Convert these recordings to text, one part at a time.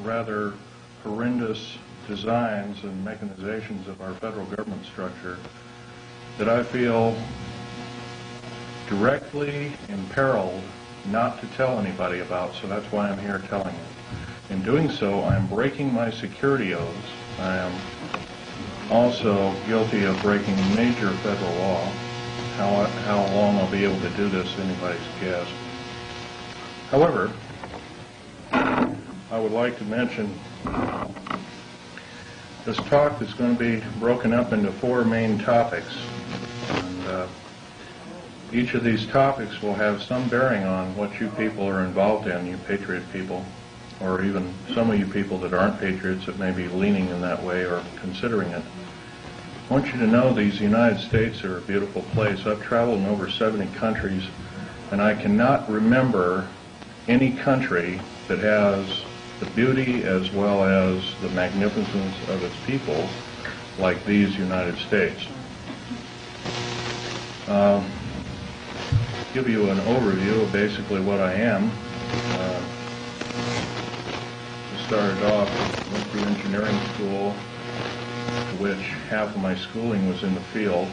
Rather horrendous designs and mechanizations of our federal government structure that I feel directly imperiled not to tell anybody about, so that's why I'm here telling you. In doing so, I'm breaking my security oaths. I am also guilty of breaking major federal law. How long I'll be able to do this, anybody's guess. However, I would like to mention this talk is going to be broken up into 4 main topics. And each of these topics will have some bearing on what you people are involved in, you patriot people, or even some of you people that aren't patriots that may be leaning in that way or considering it. I want you to know these United States are a beautiful place. I've traveled in over 70 countries, and I cannot remember any country that has the beauty as well as the magnificence of its people like these United States. Give you an overview of basically what I am. I started off, went through engineering school, to which half of my schooling was in the field.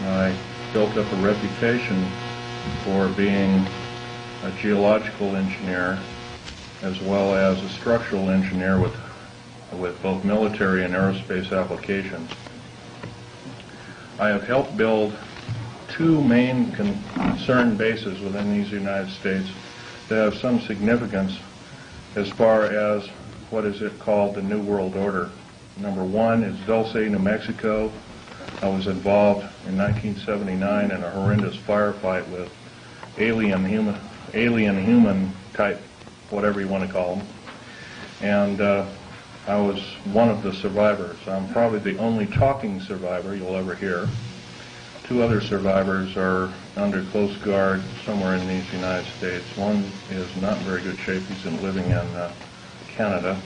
I built up a reputation for being a geological engineer as well as a structural engineer with both military and aerospace applications. I have helped build 2 main concerned bases within these United States that have some significance as far as what is it called the New World Order. Number 1 is Dulce, New Mexico. I was involved in 1979 in a horrendous firefight with alien human type, whatever you want to call them. And I was one of the survivors. I'm probably the only talking survivor you'll ever hear. 2 other survivors are under close guard somewhere in these United States. One is not in very good shape. He's living in Canada.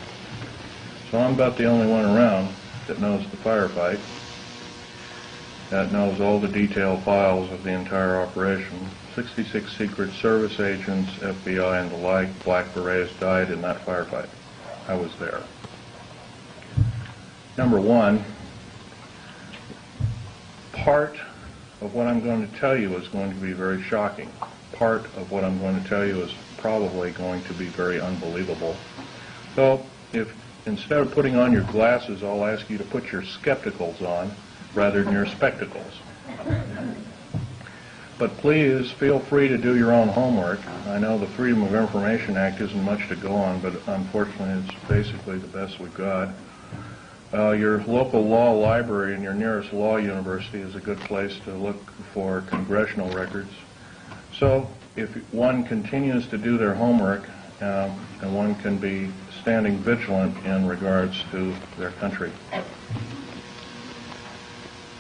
So I'm about the only one around that knows the firefight, that knows all the detailed files of the entire operation. 66 Secret Service agents, FBI and the like, Black Berets died in that firefight. I was there. Number 1, part of what I'm going to tell you is going to be very shocking. Part of what I'm going to tell you is probably going to be very unbelievable. So if instead of putting on your glasses, I'll ask you to put your skepticals on rather than your spectacles. But please feel free to do your own homework. I know the Freedom of Information Act isn't much to go on, but unfortunately it's basically the best we've got. Your local law library and your nearest law university is a good place to look for congressional records. So if one continues to do their homework, and one can be standing vigilant in regards to their country.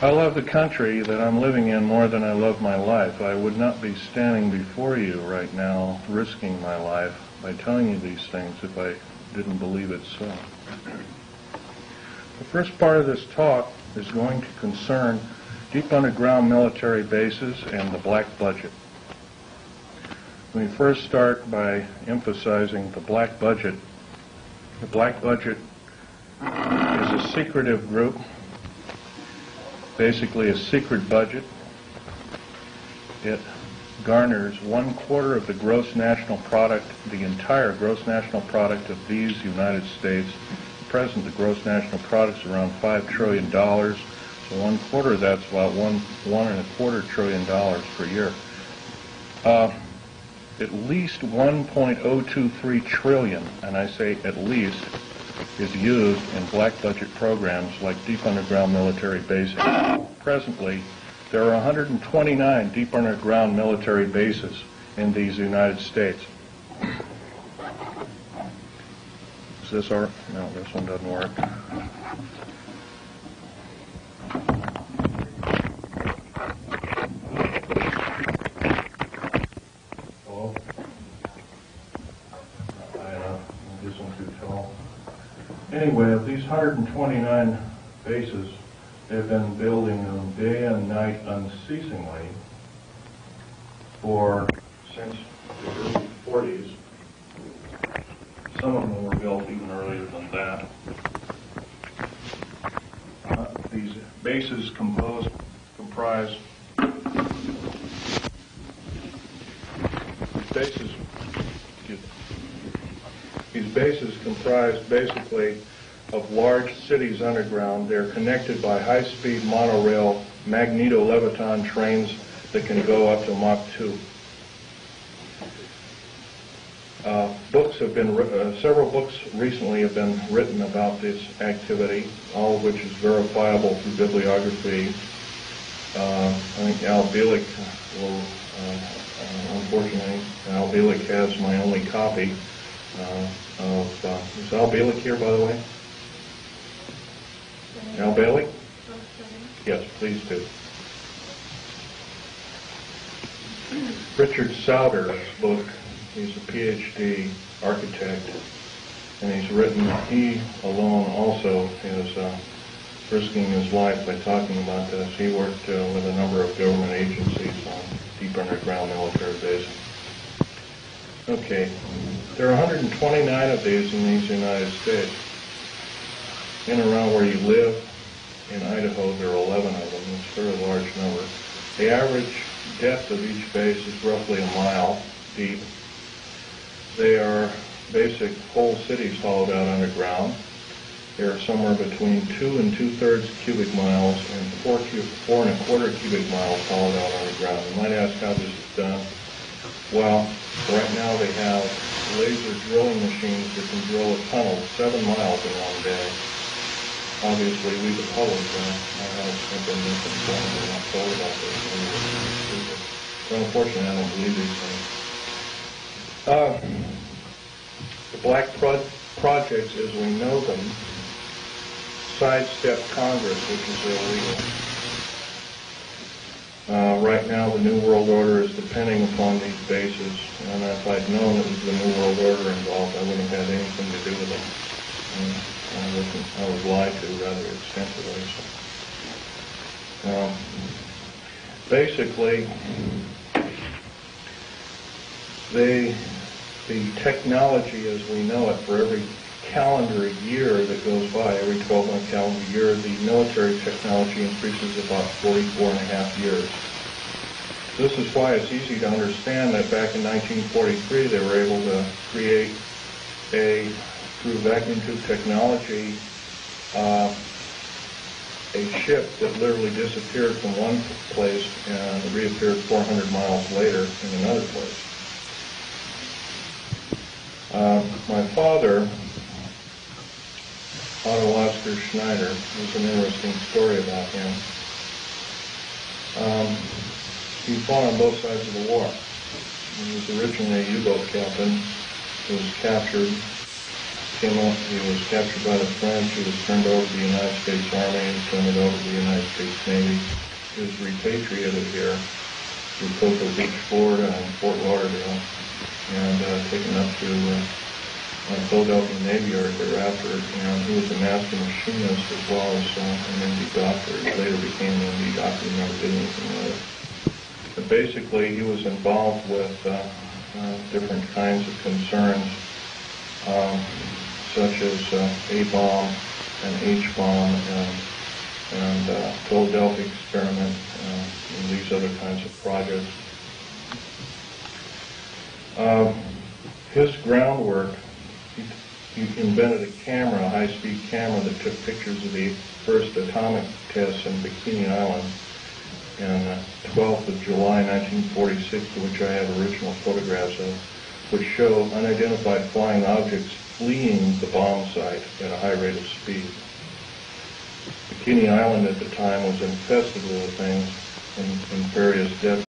I love the country that I'm living in more than I love my life. I would not be standing before you right now risking my life by telling you these things if I didn't believe it so. The first part of this talk is going to concern deep underground military bases and the black budget. Let me first start by emphasizing the black budget. The black budget is a secretive group, basically a secret budget. It garners 1/4 of the gross national product, the entire gross national product of these United States. At present, the gross national product is around $5 trillion, so 1/4 of that's about $1.25 trillion per year. At least 1.023 trillion, and I say at least, is used in black budget programs like deep underground military bases. Presently, there are 129 deep underground military bases in these United States. Is this our? No, this one doesn't work. Anyway, of these 129 bases, they've been building them day and night unceasingly since the early 40s. Some of them were built even earlier than that. These bases comprise basically of large cities underground. They're connected by high-speed monorail magneto-leviton trains that can go up to Mach 2. Several books recently have been written about this activity, all of which is verifiable through bibliography. I think Al Bielek will, unfortunately, Al Bielek has my only copy is Al Bielek here, by the way? Al Bielek? Yes, please do. Richard Sauder's book, he's a PhD architect, and he alone also is risking his life by talking about this. He worked with a number of government agencies on deep underground military bases. Okay, there are 129 of these in these United States. In and around where you live, in Idaho, there are 11 of them. It's a very large number. The average depth of each base is roughly a mile deep. They are basic whole cities hollowed out underground. They are somewhere between 2 and 2/3 cubic miles and 4 1/4 cubic miles hollowed out underground. You might ask how this is done. Well, right now they have laser drilling machines that can drill a tunnel 7 miles in one day. Obviously, we the public have been misinformed and not told about this. So unfortunately, I don't believe these things. The black projects, as we know them, sidestep Congress, which is illegal. Right now, the New World Order is depending upon these bases, and if I'd known it was the New World Order involved, I wouldn't have had anything to do with them. I was lied to rather extensively. So. Basically, the technology as we know it, for every calendar year that goes by, every 12-month calendar year, the military technology increases about 44.5 years. This is why it's easy to understand that back in 1943 they were able to create through vacuum tube technology, a ship that literally disappeared from one place and reappeared 400 miles later in another place. My father, Otto Schneider, there's an interesting story about him. He fought on both sides of the war. He was originally a U-boat captain. He was captured. He was captured by the French. He was turned over to the United States Army and turned over to the United States Navy. He was repatriated here to Cocoa Beach, Florida, and Fort Lauderdale, and taken up to Philadelphia Navy Yard thereafter. And he was a master machinist as well as an MD doctor. He later became an MD doctor and never did anything with it. But basically, he was involved with different kinds of concerns, such as A-bomb and H-bomb and Philadelphia experiment and these other kinds of projects. His groundwork, he invented a camera, a high-speed camera that took pictures of the first atomic tests in Bikini Island on 12th of July 1946, to which I have original photographs of, which show unidentified flying objects fleeing the bomb site at a high rate of speed. Bikini Island at the time was infested with things in various depths.